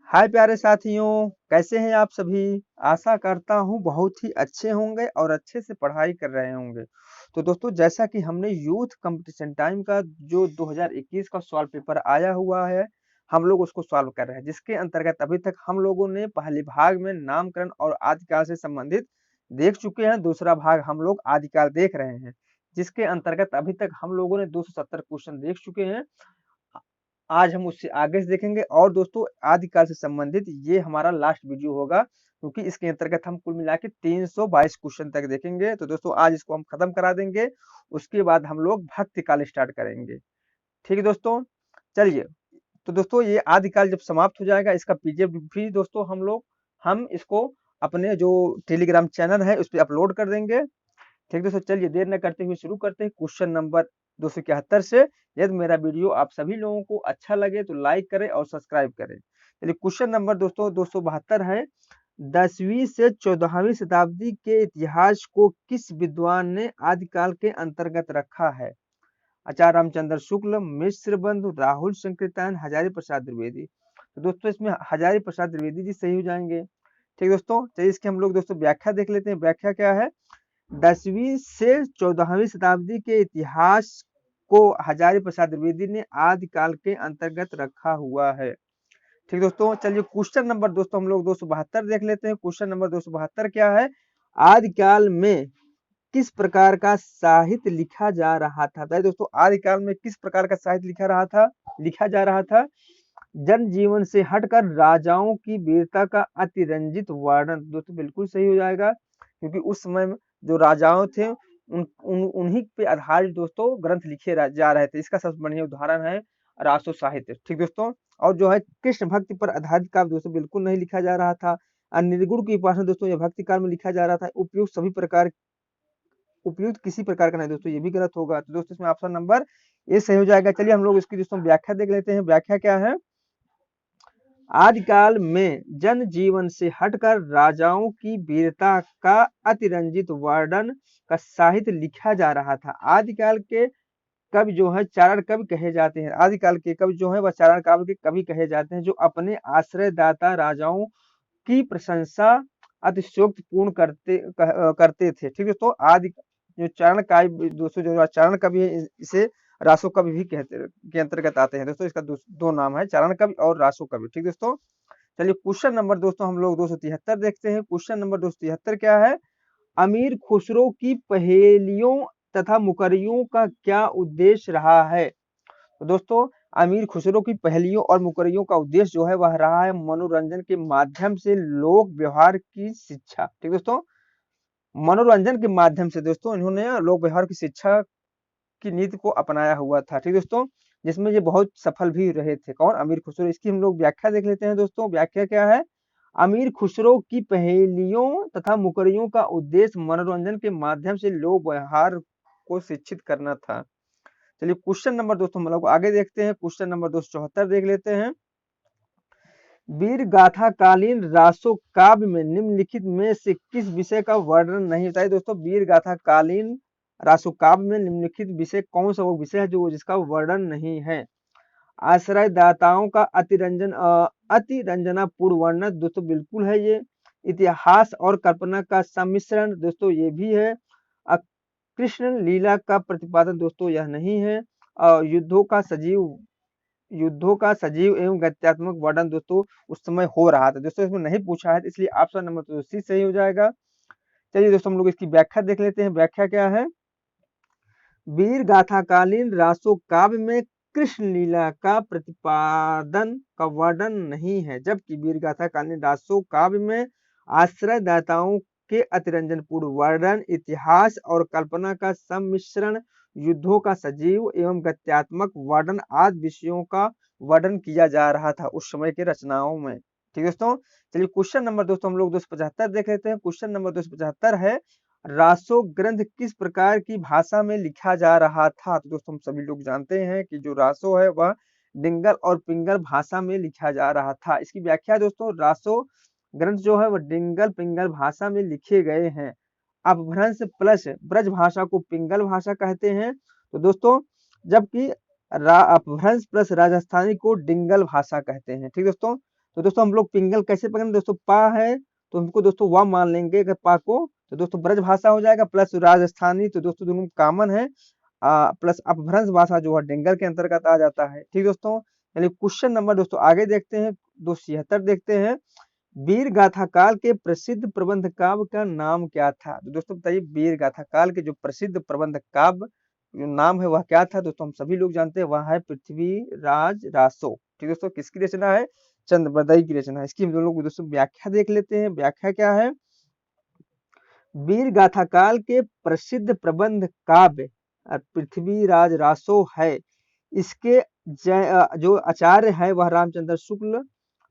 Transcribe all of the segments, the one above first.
हाय प्यारे साथियों, कैसे हैं आप सभी? आशा करता हूँ बहुत ही अच्छे होंगे और अच्छे से पढ़ाई कर रहे होंगे। तो दोस्तों, जैसा कि हमने यूथ कंपटीशन टाइम का जो 2021 का सॉल्व पेपर आया हुआ है, हम लोग उसको सॉल्व कर रहे हैं। जिसके अंतर्गत अभी तक हम लोगों ने पहले भाग में नामकरण और आदिकाल से संबंधित देख चुके हैं, दूसरा भाग हम लोग आदिकाल देख रहे हैं। जिसके अंतर्गत अभी तक हम लोगों ने 270 क्वेश्चन देख चुके हैं। आज हम उससे आगे से देखेंगे और दोस्तों आदिकाल से संबंधित ये हमारा लास्ट वीडियो होगा, क्योंकि इसके अंतर्गत हम कुल मिला के 322 क्वेश्चन तक देखेंगे। तो दोस्तों आज इसको हम खत्म करा देंगे, उसके बाद हम लोग भक्ति काल स्टार्ट करेंगे। ठीक है दोस्तों, चलिए। तो दोस्तों ये आदिकाल जब समाप्त हो जाएगा, इसका पीडीएफ भी दोस्तों हम इसको अपने जो टेलीग्राम चैनल है उस पर अपलोड कर देंगे। ठीक दोस्तों, चलिए देर न करते हुए शुरू करते हैं क्वेश्चन नंबर 271 से। यदि मेरा वीडियो आप सभी लोगों को अच्छा लगे तो लाइक करें और सब्सक्राइब करें। चलिए क्वेश्चन नंबर दोस्तों 272 है। 10वीं से 14वीं शताब्दी के इतिहास को किस विद्वान ने आदिकाल के अंतर्गत रखा है? आचार्य रामचंद्र शुक्ल, मिश्र बंधु, राहुल संकृतायन, हजारी प्रसाद द्विवेदी। तो दोस्तों इसमें हजारी प्रसाद द्विवेदी जी सही हो जाएंगे। ठीक दोस्तों, चलिए इसकी हम लोग दोस्तों व्याख्या देख लेते हैं। व्याख्या क्या है? 10वीं से 14वीं शताब्दी के इतिहास को हजारी प्रसाद द्विवेदी ने आदिकाल के अंतर्गत रखा हुआ है। ठीक दोस्तों, चलिए क्वेश्चन नंबर दोस्तों हम लोग 272 देख लेते हैं। क्वेश्चन नंबर 272 क्या है? आदिकाल में किस प्रकार का साहित्य लिखा जा रहा था? दोस्तों आदिकाल में किस प्रकार का साहित्य लिखा जा रहा था? जन जीवन से हटकर राजाओं की वीरता का अतिरंजित वर्णन। दोस्तों बिल्कुल सही हो जाएगा, क्योंकि उस समय में जो राजाओं थे उन्हीं पे आधारित दोस्तों ग्रंथ लिखे जा रहे थे। इसका सबसे बढ़िया उदाहरण है रासो साहित्य। ठीक दोस्तों, और जो है कृष्ण भक्ति पर आधारित काव्य दोस्तों बिल्कुल नहीं लिखा जा रहा था। निर्गुण की उपासना दोस्तों यह भक्ति काल में लिखा जा रहा था। उपयुक्त किसी प्रकार का नहीं दोस्तों, ये भी गलत होगा। तो दोस्तों इसमें ऑप्शन नंबर ए सही हो जाएगा। चलिए हम लोग इसकी दोस्तों व्याख्या देख लेते हैं। व्याख्या क्या है? आदिकाल में जन जीवन से हटकर राजाओं की वीरता का अतिरंजित वर्णन का साहित्य लिखा जा रहा था। आदिकाल के कवि जो है चारण कवि कहे जाते हैं। आदिकाल के कवि जो है वह चारण काव्य के कवि कहे जाते हैं, जो अपने आश्रयदाता राजाओं की प्रशंसा अतिशयोक्त पूर्ण करते थे। ठीक है, तो आदि जो चारण काव्य दोस्तों, जो चारण कवि है इसे रासो कवि भी कहते के अंतर्गत आते हैं। दोस्तों इसका दो नाम है, चारण कवि और रासो कवि। ठीक दोस्तों, चलिए क्वेश्चन नंबर दोस्तों हम लोग 273 देखते हैं। क्वेश्चन नंबर 273 क्या है? अमीर खुसरो की पहेलियों तथा मुकरियों का क्या उद्देश्य रहा है? तो दोस्तों अमीर खुसरो की पहेलियों और मुकरियों का उद्देश्य जो है वह रहा है मनोरंजन के माध्यम से लोक व्यवहार की शिक्षा। ठीक दोस्तों, मनोरंजन के माध्यम से दोस्तों इन्होंने लोक व्यवहार की शिक्षा की नीति को अपनाया हुआ था। ठीक दोस्तों, जिसमें ये बहुत सफल भी रहे थे। कौन? अमीर खुसरो। इसकी हम लोग व्याख्या देख लेते हैं दोस्तों। व्याख्या क्या है? अमीर खुसरो की पहेलियों तथा मुकरियों का उद्देश्य मनोरंजन के माध्यम से लोक व्यवहार को शिक्षित करना था। चलिए क्वेश्चन नंबर दोस्तों हम लोग आगे देखते हैं। क्वेश्चन नंबर 274 देख लेते हैं। वीर गाथा कालीन रासो काव्य में निम्नलिखित में से किस विषय का वर्णन नहीं होता है? दोस्तों वीर गाथा कालीन रासो काव्य में निम्नलिखित विषय कौन सा वो विषय है जो जिसका वर्णन नहीं है? आश्रयदाताओं का अतिरंजनापूर्ण वर्णन। दोस्तों बिल्कुल है ये। इतिहास और कल्पना का सम्मिश्रण। दोस्तों ये भी है। कृष्ण लीला का प्रतिपादन। दोस्तों यह नहीं है। युद्धों का सजीव एवं गत्यात्मक वर्णन दोस्तों उस समय हो रहा था। दोस्तों इसमें नहीं पूछा है, इसलिए ऑप्शन नंबर तो सी सही हो जाएगा। चलिए दोस्तों हम लोग इसकी व्याख्या देख लेते हैं। व्याख्या क्या है? वीर गाथाकालीन रासो काव्य में कृष्ण लीला का प्रतिपादन का वर्णन नहीं है, जबकि वीर गाथाकालीन रासो काव्य में आश्रयदाताओं के अतिरंजन पूर्ण वर्णन, इतिहास और कल्पना का सम्मिश्रण, युद्धों का सजीव एवं गत्यात्मक वर्णन आदि विषयों का वर्णन किया जा रहा था उस समय के रचनाओं में। ठीक दोस्तों, चलिए क्वेश्चन नंबर दोस्तों हम लोग 275 देख लेते हैं। क्वेश्चन नंबर 275 है, रासो ग्रंथ किस प्रकार की भाषा में लिखा जा रहा था? तो दोस्तों हम सभी लोग जानते हैं कि जो रासो है वह डिंगल और पिंगल भाषा में लिखा जा रहा था। इसकी व्याख्या दोस्तों, रासो ग्रंथ जो है वह डिंगल पिंगल भाषा में लिखे गए हैं। अपभ्रंश प्लस ब्रज भाषा को पिंगल भाषा कहते हैं। तो दोस्तों जबकि अपभ्रंश प्लस राजस्थानी को डिंगल भाषा कहते हैं। ठीक दोस्तों, तो दोस्तों हम लोग पिंगल कैसे पकड़ेंगे दोस्तों, पा है तो हमको दोस्तों वा मान लेंगे अगर पा को, तो दोस्तों ब्रज भाषा हो जाएगा, प्लस राजस्थानी तो दोस्तों दोनों कॉमन है, प्लस अपभ्रंश भाषा जो है डेंगल के अंतर्गत आ जाता है। ठीक दोस्तों, चलिए क्वेश्चन नंबर दोस्तों आगे देखते हैं, 276 देखते हैं। वीर गाथा काल के प्रसिद्ध प्रबंध काव्य का नाम क्या था? तो दोस्तों बताइए, वीर गाथा काल के जो प्रसिद्ध प्रबंध काव्य जो नाम है वह क्या था? दोस्तों हम सभी लोग जानते हैं वह है पृथ्वीराज रासो। ठीक दोस्तों, किसकी रचना है? चंद्रबरदाई की रचना है। इसकी हम लोग दोस्तों व्याख्या देख लेते हैं, व्याख्या क्या है? वीर गाथा काल के प्रसिद्ध प्रबंध काव्य पृथ्वीराज रासो है। इसके जो आचार्य है वह रामचंद्र शुक्ल।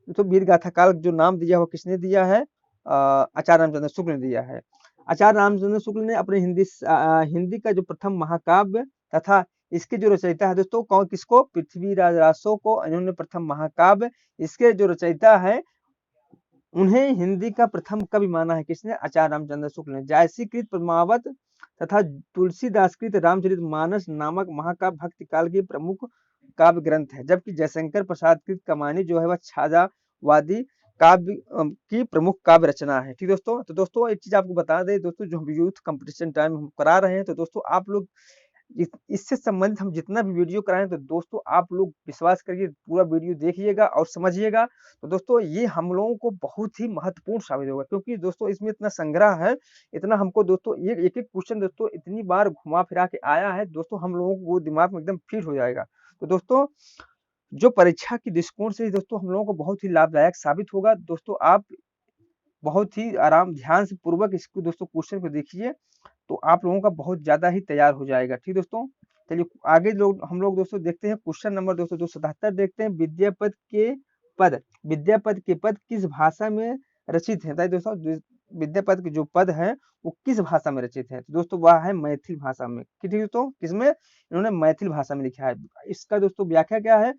तो वीर गाथा काल जो नाम दिया वो किसने दिया है? आचार्य रामचंद्र शुक्ल ने दिया है। आचार्य रामचंद्र शुक्ल ने अपने हिंदी का जो प्रथम महाकाव्य तथा इसके जो रचयिता है दोस्तों, कौन किसको? पृथ्वीराज रासो को इन्होंने प्रथम महाकाव्य, इसके जो रचयिता है उन्हें हिंदी का प्रथम कवि माना है। किसने? आचार्य रामचंद्र शुक्ल ने। जायसीकृत पद्मावत तथा तुलसीदासकृत रामचरितमानस नामक महाकाव्य भक्ति काल की प्रमुख काव्य ग्रंथ है, जबकि जयशंकर प्रसाद कृत कमानी जो है वह छाजावादी काव्य की प्रमुख काव्य रचना है। ठीक दोस्तों, तो दोस्तों एक चीज आपको बता दें दोस्तों, जो हम यूथ कंपटीशन टाइम हम करा रहे हैं, तो दोस्तों आप लोग इससे संबंधित हम जितना भी वीडियो कराएं तो दोस्तों आप लोग विश्वास करिए पूरा वीडियो देखिएगा और समझिएगा। तो दोस्तों ये हम लोगों को बहुत ही महत्वपूर्ण साबित होगा, क्योंकि दोस्तों इसमें इतना संग्रह है, इतना हमको दोस्तों ये एक एक क्वेश्चन दोस्तों इतनी बार घुमा फिरा के आया है दोस्तों, हम लोगों को वो दिमाग में एकदम फिट हो जाएगा। तो दोस्तों जो परीक्षा की दृष्टिकोण से दोस्तों हम लोगों को बहुत ही लाभदायक साबित होगा। दोस्तों आप बहुत ही आराम ध्यान से पूर्वक इसको दोस्तों क्वेश्चन को देखिए, तो आप लोगों का बहुत ज्यादा ही तैयार हो जाएगा। ठीक दोस्तों, चलिए आगे हम लोग दोस्तों देखते हैं क्वेश्चन नंबर दोस्तों 277 देखते हैं। विद्यापद के पद किस भाषा में रचित है? दोस्तों विद्यापद के जो पद है वो किस भाषा में रचित है? तो दोस्तों वह है मैथिल भाषा में। ठीक दोस्तों, किसमें? इन्होंने मैथिल भाषा में लिखा है। इसका दोस्तों व्याख्या क्या है?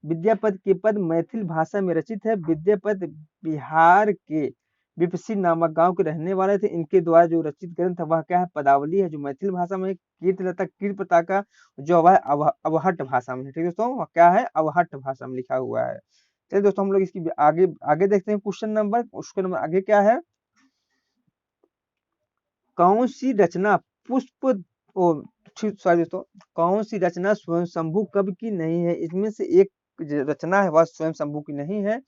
विद्यापद के पद मैथिल भाषा में रचित है। विद्यापद बिहार के विपसी नामक गांव के रहने वाले थे। इनके द्वारा जो रचित ग्रंथ है वह क्या है? पदावली है, जो मैथिल भाषा में। कीर्तलता कृपता का जो है अवहट भाषा में है। ठीक दोस्तों, वह क्या है? अवहट भाषा में लिखा हुआ है। चलिए दोस्तों हम लोग इसकी आगे आगे देखते हैं क्वेश्चन नंबर। उसके नंबर आगे क्या है? कौन सी रचना पुष्प सॉरी दोस्तों, कौन सी रचना स्वयं शंभु कवि की नहीं है? इसमें से एक रचना है वह स्वयं शंभु की नहीं है।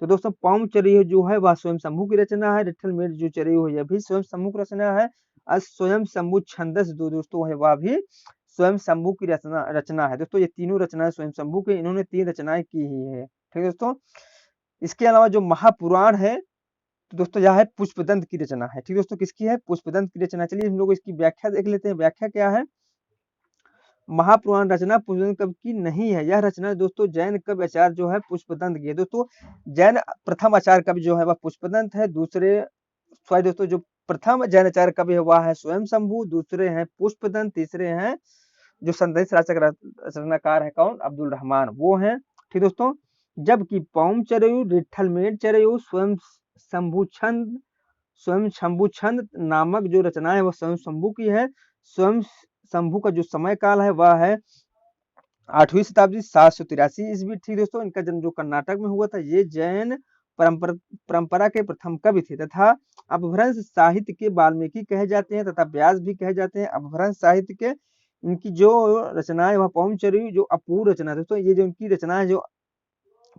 तो दोस्तों पौम चरियो जो है वह स्वयं शंभु की रचना है। रिठल मेट जो चरियो है यह भी स्वयं शंभु की रचना है। और स्वयं शंभु छंदस जो दोस्तों है वह भी स्वयं शंभु की रचना है। दोस्तों ये तीनों रचनाएं स्वयं शंभु के, इन्होंने 3 रचनाएं की ही है। ठीक है दोस्तों, इसके अलावा जो महापुराण है तो दोस्तों यह है पुष्पदंत की रचना है। ठीक दोस्तों, किसकी है? पुष्पदंत की रचना। चलिए हम लोग इसकी व्याख्या देख लेते हैं। व्याख्या क्या है? महापुराण रचना पुष्पदंत कवि की नहीं है। यह रचना दोस्तों जैन कवि आचार्य जो है पुष्पदंत की है। दोस्तों जैन प्रथम आचार्य कवि जो है वह पुष्पदंत है। दूसरे सॉरी दोस्तों, जो प्रथम जैन आचार्य कवि है वह है स्वयं शंभु, दूसरे हैं पुष्पदंत, तीसरे हैं जो संदेश रचनाकार है कौन? अब्दुल रहमान, वो है। ठीक दोस्तों, जबकि पौम चरयु, रिठलमेट चरयु, स्वयं शंभु छंद नामक जो रचना है वह स्वयं शंभु की है। स्वयं शंभु का जो समय काल है वह है 8वीं शताब्दी 783 ईस्वी। ठीक दोस्तों, इनका जन्म जो कर्नाटक में हुआ था। ये जैन परंपरा के प्रथम कवि थे तथा अपभ्रंश साहित्य के वाल्मीकि कहे जाते हैं तथा व्यास भी कहे जाते हैं। अपभ्रंश साहित्य के इनकी जो रचना है वह पौमचर्यु जो अपूर्व रचना है। दोस्तों ये जो इनकी रचना है जो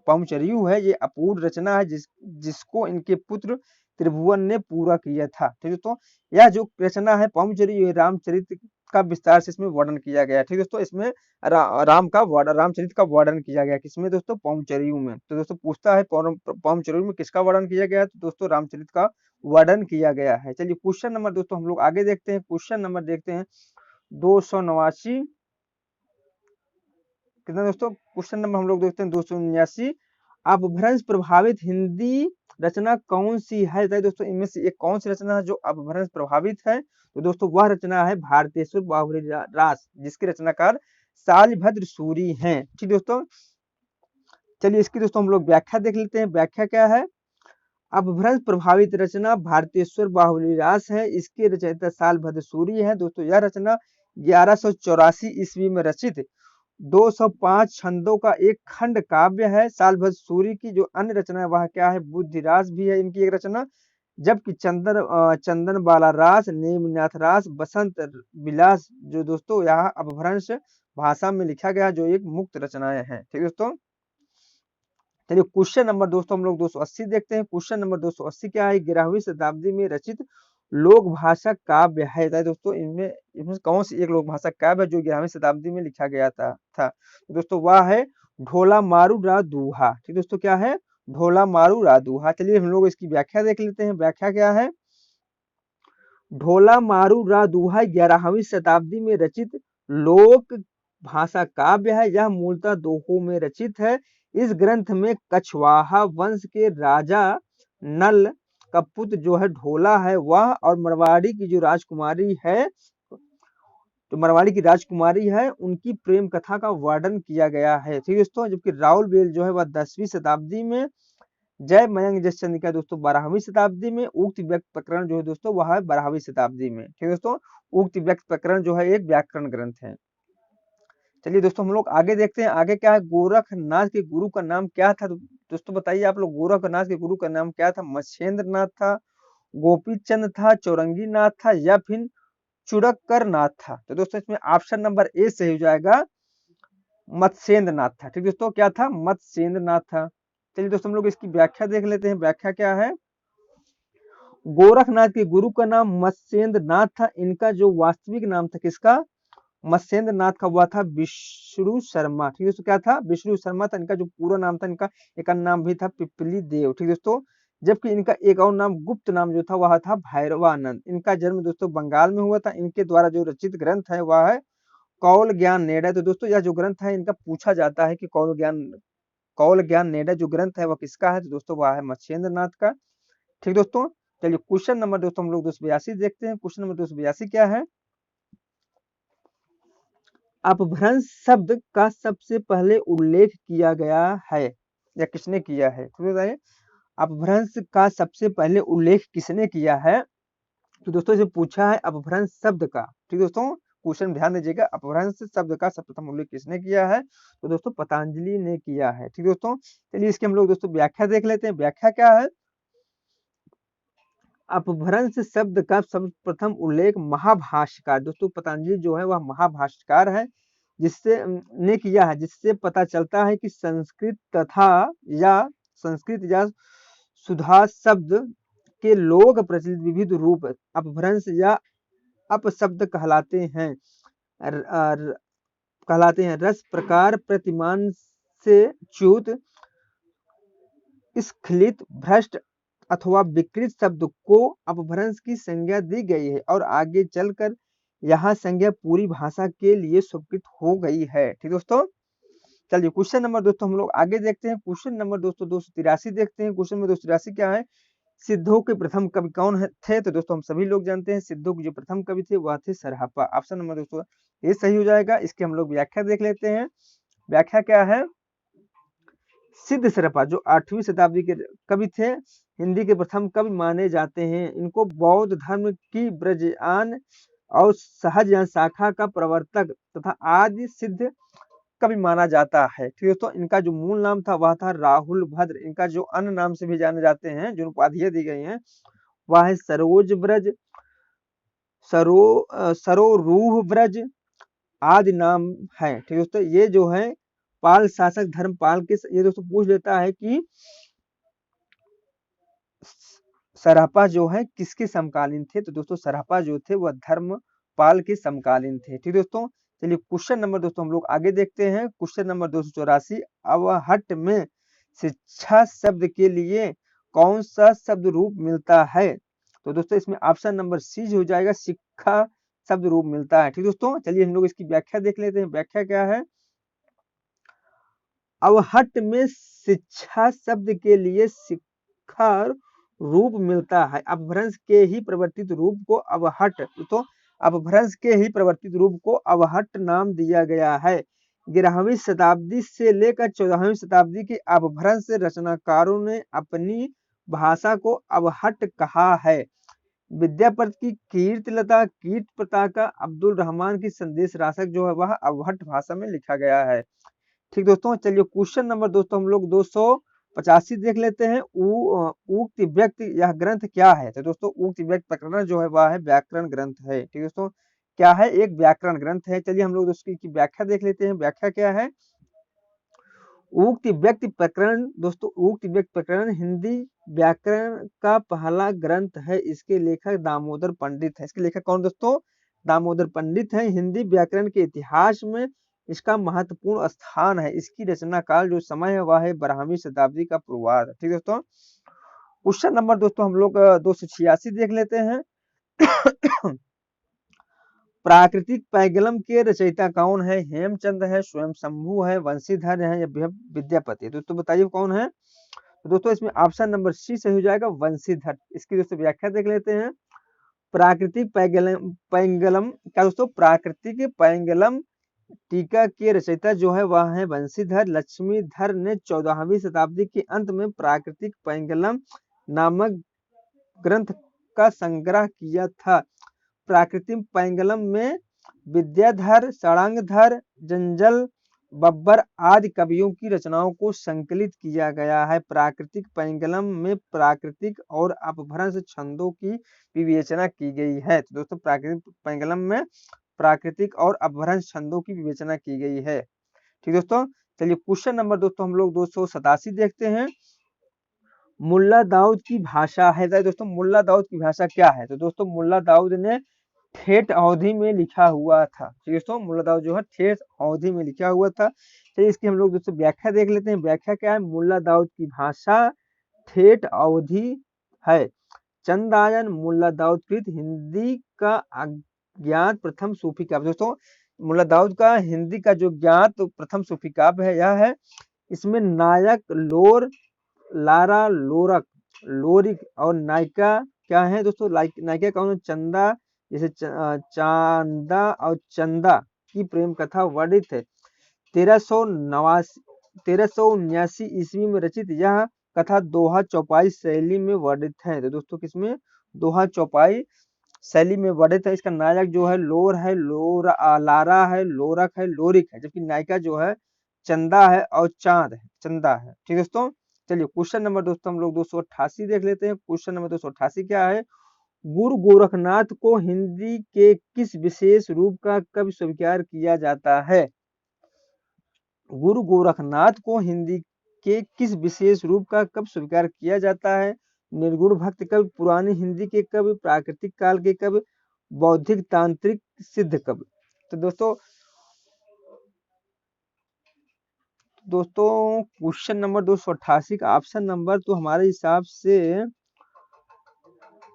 पौमचर्यु है ये अपूर्व रचना है, जिसको इनके पुत्र त्रिभुवन ने पूरा किया था। ठीक दोस्तों, यह जो रचना है पौमचर्यु रामचरित का विस्तार से इसमें वर्णन किया गया है। ठीक दोस्तों, इसमें रामचरित का वर्णन किया गया किसमें? दोस्तों पौमचर्यु में। तो दोस्तों पूछता है पौमचर्यु में किसका वर्णन किया गया? तो दोस्तों रामचरित का वर्णन किया गया है। चलिए क्वेश्चन नंबर दोस्तों हम लोग आगे देखते हैं। क्वेश्चन नंबर देखते हैं 289 कितना दोस्तों? क्वेश्चन नंबर हम लोग देखते हैं 279। अपभ्रंश प्रभावित हिंदी रचना कौन सी है? दोस्तों इनमें से एक कौन सी रचना है जो अपभ्रंश प्रभावित है? तो दोस्तों वह रचना है भारतेश्वर बाहुली रास, जिसके रचनाकार शालिभद्र सूरी हैं। ठीक दोस्तों, चलिए इसकी दोस्तों हम लोग व्याख्या देख लेते हैं। व्याख्या क्या है? अपभ्रंश प्रभावित रचना भारतेश्वर बाहुली रास है। इसके रचयिता शालिभद्र सूरी है। दोस्तों यह रचना 1184 ईस्वी में रचित 205 छंदों का एक खंड काव्य है। सालभद्र सूरी की जो अन्य रचना है वह क्या है, बुद्धिरास भी है इनकी एक रचना। जबकि चंदन बाला रास, नेमिनाथ रास, बसंत विलास जो दोस्तों यहाँ अपभ्रंश भाषा में लिखा गया जो एक मुक्त रचनाएं हैं। ठीक है दोस्तों, चलिए क्वेश्चन नंबर दोस्तों हम लोग 280 देखते हैं। क्वेश्चन नंबर 280 क्या है, 11वीं शताब्दी में रचित लोक भाषा काव्य है दोस्तों। इनमें कौन सी एक लोक भाषा काव्य जो 11वीं शताब्दी में लिखा गया था तो दोस्तों वह है ढोला मारू रा दूहा। ठीक दोस्तों, क्या है, ढोला मारू रा दूहा। चलिए हम लोग इसकी व्याख्या देख लेते हैं। व्याख्या क्या है, ढोला मारू रा दूहा 11वीं शताब्दी में रचित लोक भाषा काव्य है। यह मूलतः दोहों में रचित है। इस ग्रंथ में कछवाहा वंश के राजा नल का पुत्र जो है ढोला है वह और मरवाड़ी की जो राजकुमारी है, तो मरवाड़ी की राजकुमारी है उनकी प्रेम कथा का वर्णन किया गया है। ठीक दोस्तों, जबकि राउल बेल जो है वह 10वीं शताब्दी में, जय मयंक जस चंद्रिका दोस्तों 12वीं शताब्दी में, उक्त व्यक्त प्रकरण जो है दोस्तों वह है 12वीं शताब्दी में। ठीक दोस्तों, उक्त व्यक्त प्रकरण जो है एक व्याकरण ग्रंथ है। चलिए दोस्तों हम लोग आगे देखते हैं। आगे क्या है, गोरखनाथ के गुरु का नाम क्या था, दोस्तों बताइए आप लोग, गोरखनाथ के गुरु का नाम क्या था, मच्छेंद्र नाथ था, गोपी चंद था, चौरंगी नाथ था या फिर चुड़क्कर नाथ था। तो दोस्तों इसमें ऑप्शन नंबर ए सही हो जाएगा, मत्स्येंद्र नाथ था। ठीक दोस्तों, क्या था, मत्स्येंद्र नाथ था। चलिए दोस्तों हम लोग इसकी व्याख्या देख लेते हैं। व्याख्या क्या है, गोरखनाथ के गुरु का नाम मत्स्येंद्र नाथ था। इनका जो वास्तविक नाम था किसका, मत्स्येंद्र नाथ का, हुआ था विष्णु शर्मा। ठीक दोस्तों, क्या था, विष्णु शर्मा था इनका जो पूरा नाम था। इनका एक नाम भी था पिपली देव। ठीक दोस्तों, जबकि इनका एक और नाम, गुप्त नाम जो था वह था भैरवानंद। इनका जन्म दोस्तों बंगाल में हुआ था। इनके द्वारा जो रचित ग्रंथ है वह है कौल ज्ञान नेडा। तो दोस्तों यह जो ग्रंथ है इनका पूछा जाता है कि कौल ज्ञान नेडा जो ग्रंथ है वह किसका है, तो दोस्तों वह है मत्स्येंद्र नाथ का। ठीक दोस्तों, चलिए क्वेश्चन नंबर दोस्तों हम लोग 282 देखते हैं। क्वेश्चन नंबर 282 क्या है, अपभ्रंश शब्द का सबसे पहले उल्लेख किया गया है या किसने किया है, तो बताइए अपभ्रंश का सबसे पहले उल्लेख किसने किया है। तो दोस्तों इसे पूछा है अपभ्रंश शब्द का। ठीक दोस्तों, क्वेश्चन ध्यान दीजिएगा, अपभ्रंश शब्द का सर्वप्रथम उल्लेख किसने किया है, तो दोस्तों पतंजलि ने किया है। ठीक दोस्तों, चलिए इसके हम लोग दोस्तों व्याख्या देख लेते हैं। व्याख्या क्या है, अपभ्रंश शब्द का सर्वप्रथम उल्लेख महाभाष्यकार, दोस्तों पतंजलि जो है वह महाभाष्यकार है, जिससे ने किया है, जिससे पता चलता है कि संस्कृत या सुधा शब्द के लोक प्रचलित विविध रूप अपभ्रंश या अपशब्द कहलाते हैं। रस प्रकार प्रतिमान से च्युत, स्खलित, भ्रष्ट अथवा विकृत शब्द को अपभ्रंश की संज्ञा दी गई है और आगे चलकर यह संज्ञा पूरी भाषा के लिए स्वीकृत हो गई है। ठीक दोस्तों, चलिए क्वेश्चन नंबर दोस्तों हम लोग आगे देखते हैं। क्वेश्चन नंबर दोस्तों 283 देखते हैं। क्वेश्चन नंबर 283 क्या है, सिद्धों के प्रथम कवि कौन थे, तो दोस्तों हम सभी लोग जानते हैं सिद्धों के जो प्रथम कवि थे वह थे सरहप्पा। ऑप्शन नंबर दोस्तों ये सही हो जाएगा। इसके हम लोग व्याख्या देख लेते हैं। व्याख्या क्या है, सिद्ध सरहप्पा जो 8वीं शताब्दी के कवि थे, हिंदी के प्रथम कवि माने जाते हैं। इनको बौद्ध धर्म की ब्रजयान और सहज शाखा का प्रवर्तक तथा आदि सिद्ध कवि माना जाता है। ठीक दोस्तों, इनका जो मूल नाम था वह था राहुल भद्र। इनका जो अन्य नाम से भी जाने जाते हैं, जो उपाधियां दी गई हैं वह है सरोज ब्रज, सरोरूह ब्रज आदि नाम है। ठीक दोस्तों, ये जो है पाल शासक धर्मपाल के, ये दोस्तों पूछ लेता है कि सरहप्पा जो है किसके समकालीन थे, तो दोस्तों सरहप्पा जो थे वह धर्मपाल के समकालीन थे। ठीक दोस्तों, चलिए क्वेश्चन नंबर दोस्तों हम लोग आगे देखते हैं। क्वेश्चन नंबर 284, अवहट में शिक्षा शब्द के लिए कौन सा शब्द रूप मिलता है, तो दोस्तों इसमें ऑप्शन नंबर सी हो जाएगा, शिक्षा शब्द रूप मिलता है। ठीक दोस्तों, चलिए हम लोग इसकी व्याख्या देख लेते हैं। व्याख्या क्या है, अवहट में शिक्षा शब्द के लिए शिक्षा रूप मिलता है। अपभ्रंश के ही परिवर्तित रूप को अवहट, तो अपभ्रंश के ही परिवर्तित रूप को अवहट नाम दिया गया है। 11वीं शताब्दी से लेकर 14वीं शताब्दी के अपभ्रंश रचनाकारों ने अपनी भाषा को अवहट कहा है। विद्यापति की कीर्तिलता कीर्त पताका अब्दुल रहमान की संदेश राशक जो है वह अवहट भाषा में लिखा गया है। ठीक दोस्तों, चलिए क्वेश्चन नंबर दोस्तों हम लोग 285 देख लेते हैं। उक्त व्यक्ति यह ग्रंथ क्या है? तो दोस्तों उक्त व्यक्ति प्रकरण जो है वह है व्याकरण ग्रंथ है। ठीक दोस्तों, क्या है? एक व्याकरण ग्रंथ है। चलिए हम लोग उसकी व्याख्या देख लेते हैं। व्याख्या क्या है? उक्त व्यक्ति प्रकरण दोस्तों, उक्त व्यक्ति प्रकरण हिंदी व्याकरण का पहला ग्रंथ है। इसके लेखक दामोदर पंडित है। इसके लेखक कौन दोस्तों? दामोदर पंडित है। हिंदी व्याकरण के इतिहास में इसका महत्वपूर्ण स्थान है। इसकी रचना काल जो समय है वह है 12वीं शताब्दी का पूर्वार्ध। ठीक दोस्तों, क्वेश्चन नंबर दोस्तों हम लोग 286 देख लेते हैं। प्राकृतिक पैगलम के रचयिता कौन है? हेमचंद है, स्वयं शंभु है, वंशीधर है या विद्यापति है? दोस्तों बताइए कौन है? तो दोस्तों इसमें ऑप्शन नंबर सी सही हो जाएगा, वंशीधर। इसकी दोस्तों व्याख्या देख लेते हैं। प्राकृतिक पैंगलम क्या दोस्तों? प्राकृतिक पैंगलम टीका के रचयिता जो है वह है वंशीधर। लक्ष्मीधर ने 14वीं शताब्दी के अंत में प्राकृतिक पैंगलम नामक ग्रंथ का संग्रह किया था। प्राकृतिक पैंगलम में विद्याधर, षडांगधर, जंजल, बब्बर आदि कवियों की रचनाओं को संकलित किया गया है। प्राकृतिक पैंगलम में प्राकृतिक और अपभ्रंश छंदों की विवेचना की गई है। तो दोस्तों प्राकृतिक पैंगलम में प्राकृतिक और अपभ्रंश छंदों की विवेचना की गई है। ठीक दोस्तों, चलिए क्वेश्चन नंबर दोस्तों हम लोग 287 देखते हैं। मुल्ला दाऊद की भाषा है दोस्तों, मुल्ला दाऊद की भाषा क्या है? तो दोस्तों मुल्ला दाऊद ने ठेठ अवधि में लिखा हुआ था। ठीक दोस्तों, मुल्ला दाऊद जो है ठेठ अवधि में लिखा हुआ था। तो इसकी हम लोग दोस्तों व्याख्या देख लेते हैं। व्याख्या क्या है? मुल्ला दाऊद की भाषा ठेठ अवधि है। चंदायन मुल्ला दाऊद कृत हिंदी का अज्ञात प्रथम सूफी काव्य। दोस्तों मुल्ला दाऊद का हिंदी का जो ज्ञात प्रथम सूफी काव्य है यह है। इसमें नायक लोर, लारा, लोरक, लोरिक और नायिका क्या है दोस्तों? नायिका कौन है? चंदा। जैसे चांदा और चंदा की प्रेम कथा वर्णित है। 1379 ईस्वी में रचित यह कथा दोहा चौपाई शैली में वर्णित है। तो दोस्तों किसमें? दोहा चौपाई शैली में वर्णित है। इसका नायक जो है लोर है, लारा है, लोरक है, लोरिक है, जबकि नायिका जो है चंदा है और चांद है, चंदा है। ठीक दोस्तों, चलिए क्वेश्चन नंबर दोस्तों हम लोग 288 देख लेते हैं। क्वेश्चन नंबर 288 क्या है? गुरु गोरखनाथ को हिंदी के किस विशेष रूप का कवि स्वीकार किया जाता है? गुरु गोरखनाथ को हिंदी के किस विशेष रूप का कवि स्वीकार किया जाता है? निर्गुण भक्त कवि, पुरानी हिंदी के कवि, प्राकृतिक काल के कवि, बौद्धिक तांत्रिक सिद्ध कवि। तो दोस्तों क्वेश्चन नंबर 288 का ऑप्शन नंबर तो हमारे हिसाब से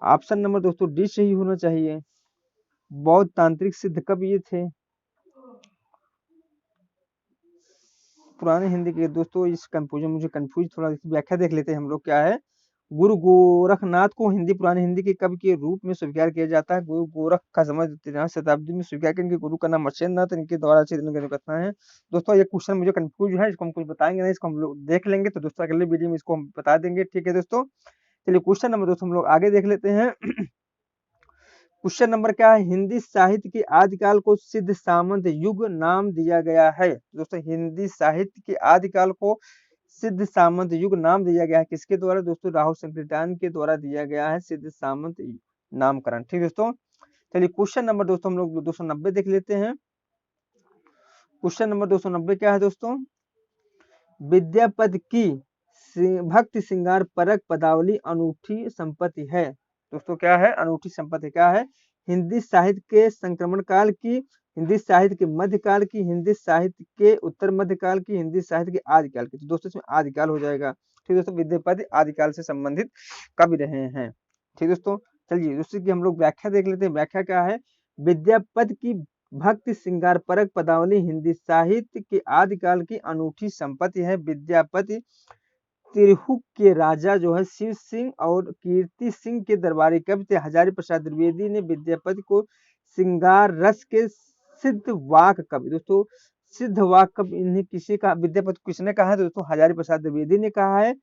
ऑप्शन नंबर दोस्तों डी सही होना चाहिए। बौद्ध तांत्रिक सिद्ध कवि ये थे। पुराने हिंदी के दोस्तों इस कंफ्यूजन मुझे कंफ्यूज थोड़ा व्याख्या देख लेते हैं हम लोग। क्या है? गुरु गोरखनाथ को पुराने हिंदी के कवि के रूप में स्वीकार किया जाता है। गुरु गोरख का समय 13वीं शताब्दी में स्वीकार किया। इनके गुरु का नाम मत्स्येंद्रनाथ, इनके द्वारा कथना है। दोस्तों ये क्वेश्चन मुझे कंफ्यूज है, इसको हम कुछ बताएंगे नहीं, इसको हम लोग देख लेंगे। तो दोस्तों अगले वीडियो में इसको हम बता देंगे। ठीक है दोस्तों, चलिए क्वेश्चन नंबर दोस्तों हम लोग आगे देख लेते हैं। क्वेश्चन नंबर क्या है? हिंदी साहित्य के आदिकाल को सिद्ध सामंत युग नाम दिया गया है। दोस्तों हिंदी साहित्य के आदिकाल को सिद्ध सामंत युग नाम दिया गया है। किसके द्वारा? दोस्तों राहुल संकृतान के द्वारा दिया गया है सिद्ध सामंत नामकरण। ठीक दोस्तों, चलिए क्वेश्चन नंबर दोस्तों हम लोग 290 देख लेते हैं। क्वेश्चन नंबर 290 क्या है दोस्तों? विद्यापति की भक्ति श्रृंगार परक पदावली अनूठी संपत्ति है। दोस्तों क्या है? अनूठी संपत्ति क्या है? हिंदी साहित्य के संक्रमण काल की, हिंदी साहित्य के मध्यकाल की, हिंदी साहित्य के उत्तर मध्यकाल की, हिंदी साहित्य के आदिकाल की। तो दोस्तों इसमें आदिकाल हो जाएगा। ठीक दोस्तों, विद्यापति आदिकाल से संबंधित कवि रहे हैं। ठीक दोस्तों, चलिए दूसरी की हम लोग व्याख्या देख लेते हैं। व्याख्या क्या है? विद्यापति की भक्ति श्रृंगार परक पदावली हिंदी साहित्य के आदिकाल की अनूठी संपत्ति है। विद्यापति तिरहुत के राजा जो है शिव सिंह और कीर्ति सिंह के दरबारी कवि थे। हजारी प्रसाद द्विवेदी ने विद्यापति को श्रृंगार रस के सिद्ध वाक कवि, दोस्तों सिद्ध वाक कवि इन्हें किसी का विद्यापति किसने कहा है? दोस्तों हजारी प्रसाद द्विवेदी ने कहा है।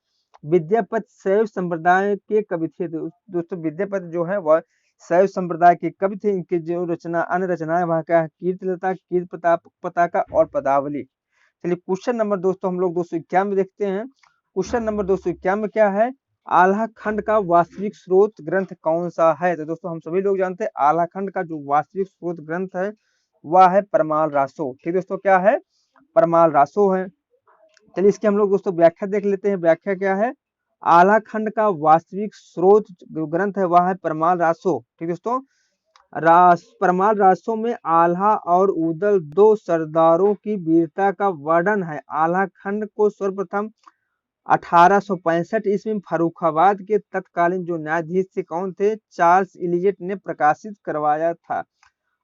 विद्यापति शैव संप्रदाय के कवि थे। दोस्तों विद्यापति जो है वह शैव संप्रदाय के कवि थे। इनके जो रचना अन्य रचनाएं वह क्या है, कीर्तिलता, कीर्ति पताका और पदावली। चलिए क्वेश्चन नंबर दोस्तों हम लोग 251 देखते हैं। क्वेश्चन नंबर 251 क्या है, आल्हा खंड का वास्तविक स्रोत ग्रंथ कौन सा है? तो दोस्तों हम सभी लोग जानते हैं आल्हा खंड का जो वास्तविक स्रोत ग्रंथ है वह है परमाल रासो। ठीक दोस्तों, क्या है? परमाल रासो है। चलिए इसकी हम लोग दोस्तों व्याख्या देख लेते हैं। व्याख्या क्या है, आल्हा खंड का वास्तविक स्रोत जो ग्रंथ है वह है परमाल रासो। ठीक दोस्तों, परमाल रासो में आल्हा और उदल दो सरदारों की वीरता का वर्णन है। आल्हा खंड को सर्वप्रथम 1865 ईस्वी में फर्रुखाबाद के तत्कालीन जो न्यायाधीश थे कौन थे, चार्ल्स इलियट ने प्रकाशित करवाया था।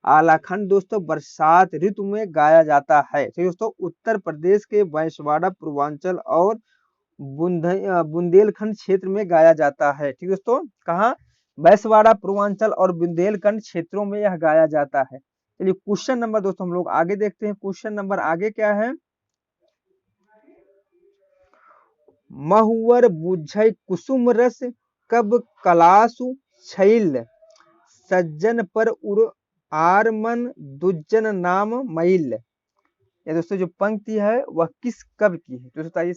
आल्हा खंड दोस्तों बरसात ऋतु में गाया जाता है। ठीक दोस्तों, उत्तर प्रदेश के बांसवाड़ा, पूर्वांचल और बुंदेलखंड क्षेत्र में गाया जाता है। ठीक दोस्तों, कहाँ? बांसवाड़ा, पूर्वांचल और बुंदेलखंड क्षेत्रों में यह गाया जाता है। चलिए क्वेश्चन नंबर दोस्तों हम लोग आगे देखते हैं। क्वेश्चन नंबर आगे क्या है, महुवर बुझै कुसुम रस कब कलासु छैल, सज्जन पर उर आर मन दुज्जन नाम मैल। ये दोस्तों जो पंक्ति है वह किस कवि की है? तो दोस्तों ये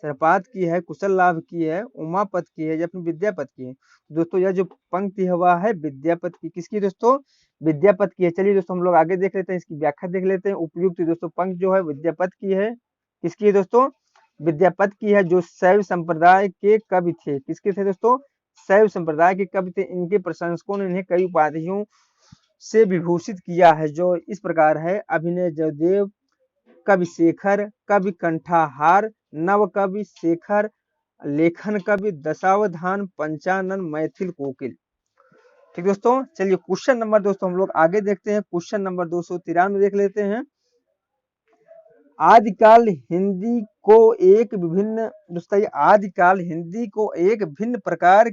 सरपात की है, कुशल लाभ की है, उमापत की है या फिर विद्यापत की है? दोस्तों यह जो पंक्ति है वह है विद्यापत की। किसकी दोस्तों? विद्यापत की है। चलिए दोस्तों हम लोग आगे देख लेते हैं, इसकी व्याख्या देख लेते हैं। उपयुक्त दोस्तों पंक्ति जो है विद्यापत की है। किसकी है दोस्तों? विद्यापत की है, जो शैव संप्रदाय के कवि थे। किसके थे दोस्तों? शैव संप्रदाय के कवि थे। इनके प्रशंसकों ने इन्हें कई उपाधियों से विभूषित किया है, जो इस प्रकार है, अभिनय जयदेव, कवि शेखर, कवि कंठाहार, नव कवि शेखर, लेखन कवि, दशावधान, पंचानन, मैथिल कोकिल। ठीक दोस्तों, चलिए क्वेश्चन नंबर दोस्तों हम लोग आगे देखते हैं। क्वेश्चन नंबर 293 देख लेते हैं। आदिकाल हिंदी को एक विभिन्न दोस्तों आदिकाल हिंदी को एक भिन्न प्रकार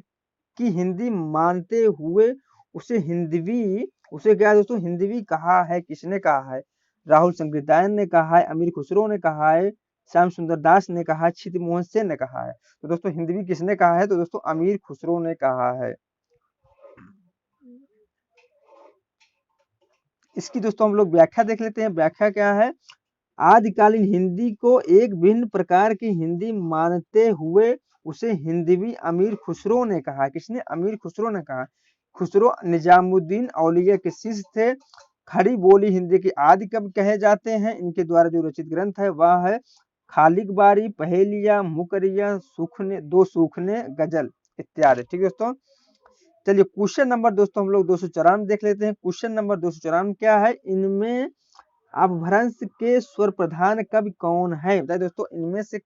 की हिंदी मानते हुए उसे हिंदवी, उसे क्या दोस्तों हिंदवी कहा है। किसने कहा है? राहुल संकृतायन ने कहा है, अमीर खुसरो ने कहा है, श्याम सुंदर दास ने कहा है, छित मोहन सेन ने कहा है। तो दोस्तों हिंदवी किसने कहा है? तो दोस्तों अमीर खुसरो ने कहा है। इसकी दोस्तों हम लोग व्याख्या देख लेते हैं। व्याख्या क्या है, आदिकालीन हिंदी को एक भिन्न प्रकार की हिंदी मानते हुए उसे हिंदवी अमीर खुसरो ने कहा। किसने? अमीर खुसरो ने कहा। खुसरो निजामुद्दीन औलिया के शिष्य थे। खड़ी बोली हिंदी के आदि कवि कहे जाते हैं। इनके द्वारा जो रचित ग्रंथ है वह है खालिक बारी, पहेलिया, मुकरिया, सूखने, दो सूखने, गजल इत्यादि। ठीक दोस्तों, चलिए क्वेश्चन नंबर दोस्तों हम लोग 294 देख लेते हैं। क्वेश्चन नंबर 294 क्या है, इनमें अपभ्रंश के स्वर प्रधान कवि कौन है? बताइए दोस्तों, इनमें से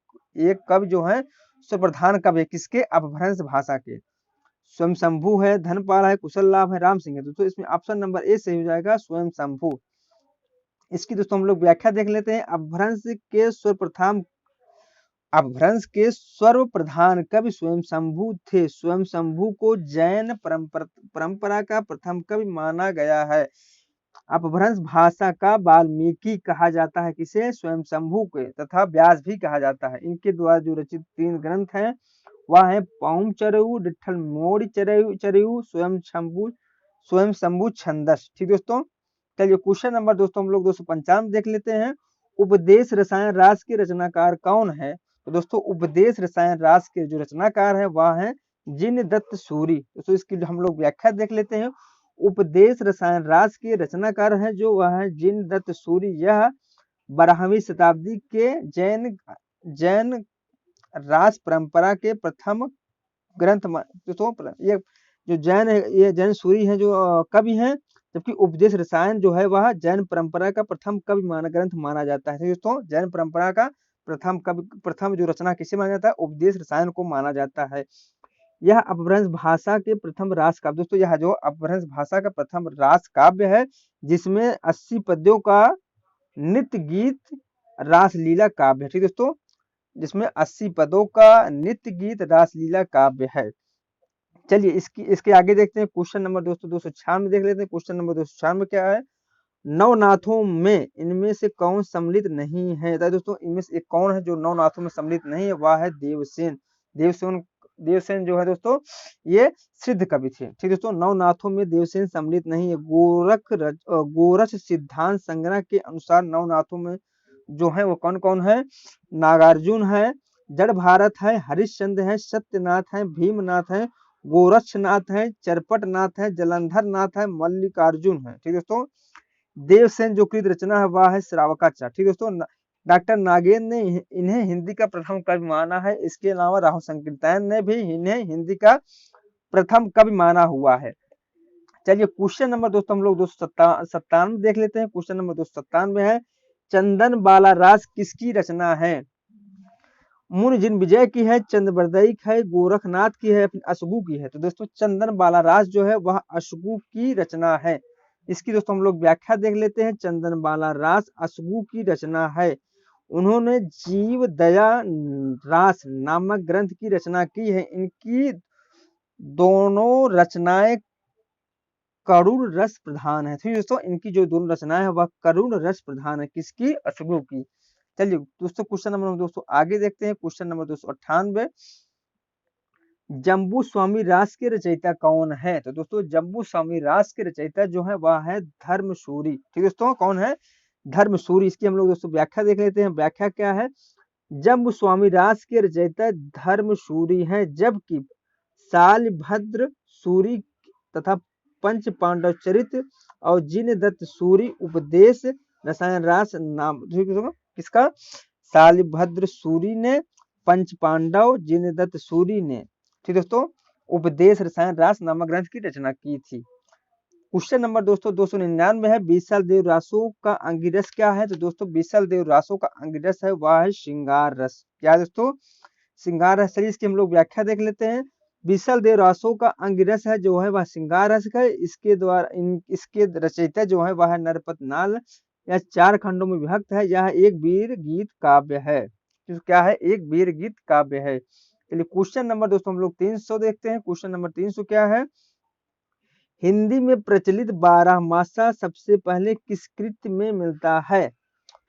एक कवि जो है स्वर प्रधान कवि है। किसके? अपभ्रंश भाषा के। स्वयं शंभू है, धनपाल है, कुशल लाभ है, राम सिंह है। दोस्तों इसमें ऑप्शन नंबर ए सही हो जाएगा, स्वयं शंभू। इसकी दोस्तों हम लोग व्याख्या देख लेते हैं। अपभ्रंश के सर्वप्रधान कवि स्वयं शंभू थे। स्वयं शंभू को जैन परंपरा का प्रथम कवि माना गया है। अपभ्रंश भाषा का वाल्मीकि कहा जाता है। किसे? स्वयं शंभू के। तथा व्यास भी कहा जाता है। इनके द्वारा जो रचित 3 ग्रंथ हैं वह है पौम चरयू, डिठल मोड़ी चरयू, स्वयं शंभू छंदस। ठीक दोस्तों, चलिए क्वेश्चन नंबर दोस्तों हम लोग 295 देख लेते हैं। उपदेश रसायन रास के रचनाकार कौन है? तो दोस्तों उपदेश रसायन रास के जो रचनाकार है वह है जिन दत्त सूरी। दोस्तों इसकी हम लोग व्याख्या देख लेते हैं। उपदेश रसायन रास के रचनाकार है जो वह है जिन दत्त सूरी। यह 12वीं शताब्दी के जैन रास परंपरा के प्रथम ग्रंथ। दोस्तों ये जो जैन है, ये जैन सूरी है जो कवि हैं, जबकि उपदेश रसायन जो है वह जैन परंपरा का प्रथम कवि ग्रंथ माना जाता है। दोस्तों जैन परंपरा का प्रथम जो रचना किसे माना जाता है? उपदेश रसायन को माना जाता है। यह अपभ्रंश भाषा के प्रथम रास काव्य। दोस्तों यह जो अपभ्रंश भाषा का प्रथम रास काव्य है जिसमें 80 पद्यों का नित्य गीत रासलीला काव्य है। ठीक दोस्तों, जिसमें 80 पदों का नित्य गीत रासलीला काव्य है। चलिए इसके आगे देखते हैं। क्वेश्चन नंबर दोस्तों 296 देख लेते हैं। क्वेश्चन नंबर 296 क्या है, नवनाथों में इनमें से कौन सम्मिलित नहीं है? दोस्तों इनमें से एक कौन है जो नवनाथों में सम्मिलित नहीं है? वह है देवसेन। देवसेन जो है दोस्तों ये सिद्ध कवि थे। ठीक दोस्तों, नवनाथों में देवसेन सम्मिलित नहीं है। गोरख सिद्धांत संग्रह के अनुसार नवनाथों में जो है वो कौन कौन है? नागार्जुन है, जड़ भारत है, हरिश्चंद्र है, सत्यनाथ है, भीमनाथ है, गोरक्षनाथ है, चरपटनाथ है, जलंधर नाथ है, मल्लिकार्जुन है। ठीक दोस्तों, देवसेन जो कृत रचना है वह है श्रावकाचार्य। ठीक दोस्तों, डॉक्टर नागेंद्र ने इन्हें हिंदी का प्रथम कवि माना है। इसके अलावा राहुल संकीर्तन ने भी इन्हें हिंदी का प्रथम कवि माना हुआ है। चलिए क्वेश्चन नंबर दोस्तों हम लोग 297 देख लेते हैं। क्वेश्चन नंबर 297 है, चंदन बाला रास किसकी रचना है? मुनि जिन विजय की है, चंद्रबरदई है, गोरखनाथ की है, अशोक की है। तो दोस्तों चंदन बाला रास जो है वह अशोक की रचना है। इसकी दोस्तों हम लोग व्याख्या देख लेते हैं। चंदन बाला रास अशोक की रचना है। उन्होंने जीव दया रास नामक ग्रंथ की रचना की है। इनकी दोनों रचनाएं करुण रस प्रधान है। ठीक दोस्तों, इनकी जो दोनों रचनाएं है वह करुण रस प्रधान है। किसकी? अशोक की। चलिए दोस्तों क्वेश्चन नंबर दोस्तों आगे देखते हैं। क्वेश्चन नंबर 298, जम्बू स्वामी रास के रचयिता कौन है? तो दोस्तों जम्बू स्वामी रास के रचयिता जो है वह है धर्मसूरी। ठीक दोस्तों, कौन है? धर्मसूरी। इसकी हम लोग दोस्तों व्याख्या देख लेते हैं। व्याख्या क्या है? जम्बू स्वामी रास के रचयिता धर्मसूरी है, जबकि शालभद्र सूरी तथा पंच पांडव चरित्र और जिन दत्त सूरी उपदेश रसायन रास नाम किसका? शालभद्र सूरी ने, पंच पांडव जिन दत्त सूरी ने, ठीक दोस्तों, उपदेश रसायन रास नामक ग्रंथ की रचना की थी। क्वेश्चन नंबर दोस्तों 299 है, बीसल देव रासो का अंगिरस क्या है? तो दोस्तों बीसल देव रासो का अंगिरस है वह है श्रृंगार रस। क्या है दोस्तों? श्रृंगार रस। चलिए इसकी हम लोग व्याख्या देख लेते हैं। बीसल देव रासो का अंगिरस है जो है वह श्रृंगार रस है। इसके द्वारा इसके रचयिता जो है वह नरपत नाल। यह 4 खंडों में विभक्त है। यह एक वीर गीत काव्य है। क्या है? एक वीर गीत काव्य है। चलिए क्वेश्चन नंबर दोस्तों हम लोग 300 देखते हैं। क्वेश्चन नंबर 300 क्या है? हिंदी में प्रचलित 12मासा सबसे पहले किस कृति में मिलता है?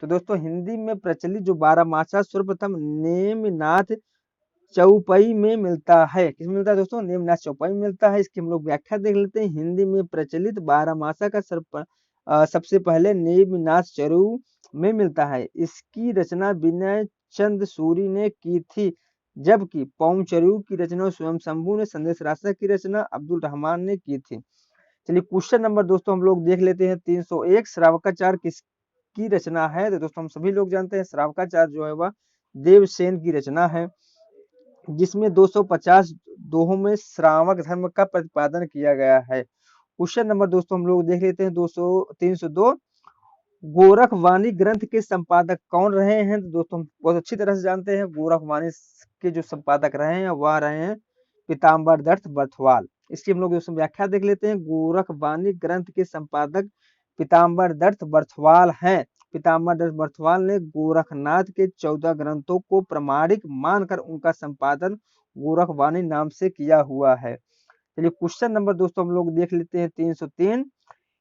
तो दोस्तों हिंदी में प्रचलित जो 12मासा सर्वप्रथम नेमिनाथ चौपाई में मिलता है। किस में मिलता है दोस्तों? नेमिनाथ चौपाई में मिलता है। इसकी हम लोग व्याख्या देख लेते हैं। हिंदी में प्रचलित 12मासा का सबसे पहले नेमिनाथ चरु में मिलता है। इसकी रचना विनय चंद सूरी ने की थी, जबकि पौंचरु की रचना स्वयं शंभू ने, संदेश रास्ता की रचना अब्दुल रहमान ने की थी। चलिए क्वेश्चन नंबर दोस्तों हम लोग देख लेते हैं 301, श्रावकाचार्य किसकी रचना है? तो दोस्तों हम सभी लोग जानते हैं श्रावकाचार्य जो है वह देवसेन की रचना है, जिसमें 250 दोहों में श्रावक धर्म का प्रतिपादन किया गया है। क्वेश्चन नंबर दोस्तों हम लोग देख लेते हैं 302, गोरखवाणी ग्रंथ के संपादक कौन रहे हैं? तो दोस्तों बहुत अच्छी तरह से जानते हैं गोरखवाणी के जो संपादक रहे हैं वह रहे हैं पीताम्बर दत्त बर्थवाल। इसकी हम लोग दोस्तों व्याख्या देख लेते हैं। गोरखवाणी ग्रंथ के संपादक पीताम्बर दत्त बर्थवाल हैं। पीताम्बर दत्त बर्थवाल ने गोरखनाथ के 14 ग्रंथों को प्रमाणिक मानकर उनका संपादन गोरखवाणी नाम से किया हुआ है। चलिए क्वेश्चन नंबर दोस्तों हम लोग देख लेते हैं 303,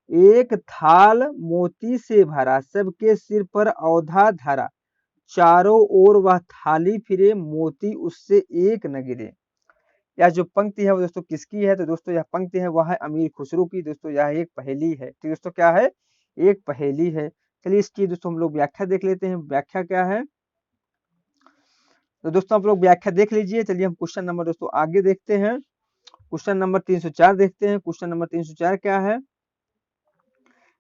एक थाल मोती से भरा, सबके सिर पर औधा धरा, चारों ओर वह थाली फिरे, मोती उससे एक न गिरे। यह जो पंक्ति है वो दोस्तों किसकी है? तो दोस्तों यह पंक्ति है वह है अमीर खुसरो की। दोस्तों यह एक पहेली है। तो दोस्तों क्या है? एक पहेली है। चलिए इसकी दोस्तों हम लोग व्याख्या देख लेते हैं। व्याख्या क्या है? तो दोस्तों आप लोग व्याख्या देख लीजिए। चलिए हम क्वेश्चन नंबर दोस्तों आगे देखते हैं। क्वेश्चन नंबर 304 देखते हैं। क्वेश्चन नंबर 304 क्या है?